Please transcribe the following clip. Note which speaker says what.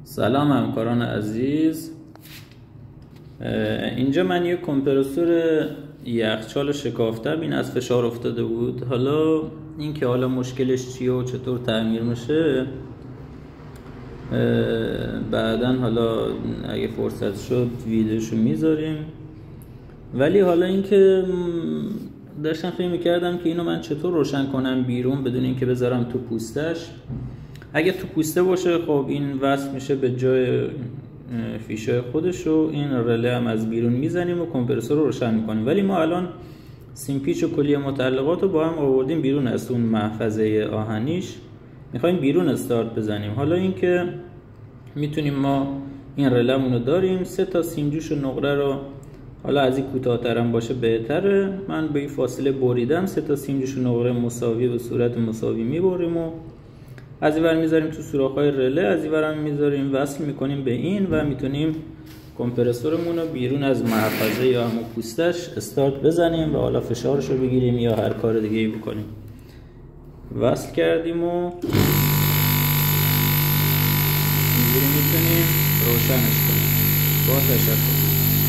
Speaker 1: سلام همکاران عزیز. اینجا من یک کمپرسور یخچال شکافتم، این از فشار افتاده بود. حالا این که حالا مشکلش چیه و چطور تعمیر میشه بعداً حالا اگه فرصت شد ویدیوشو میذاریم. ولی حالا این که داشتم فکر میکردم که اینو من چطور روشن کنم بیرون بدون اینکه بذارم تو پوستش. اگه تو پوسته باشه خب این وصل میشه به جای فیشه خودش و این رله هم از بیرون میزنیم و کمپرسور رو روشن میکنیم. ولی ما الان سیمپیچ و کلیه متعلقات رو با هم آوردیم بیرون از اون محفظه آهنیش، میخوایم بیرون استارت بزنیم. حالا این که میتونیم ما این رلمون رو داریم، 3 تا سیم جوش و نقره رو، حالا از این کوتاه‌تر هم باشه بهتره، من به این فاصله بریدم. 3 تا سیم جوش و نقره مساوی به صورت مساوی میبریم و از این ور میذاریم تو سوراخ‌های رله، از این ور هم میذاریم وصل میکنیم به این و میتونیم کمپرسورمون رو بیرون از محفظه یا همون پوستش استارت بزنیم و حالا فشارش رو بگیریم یا هر کار دیگه ای بکنیم. وصل کردیم و اینجوری میتونیم روشنش کنیم. با تشکر.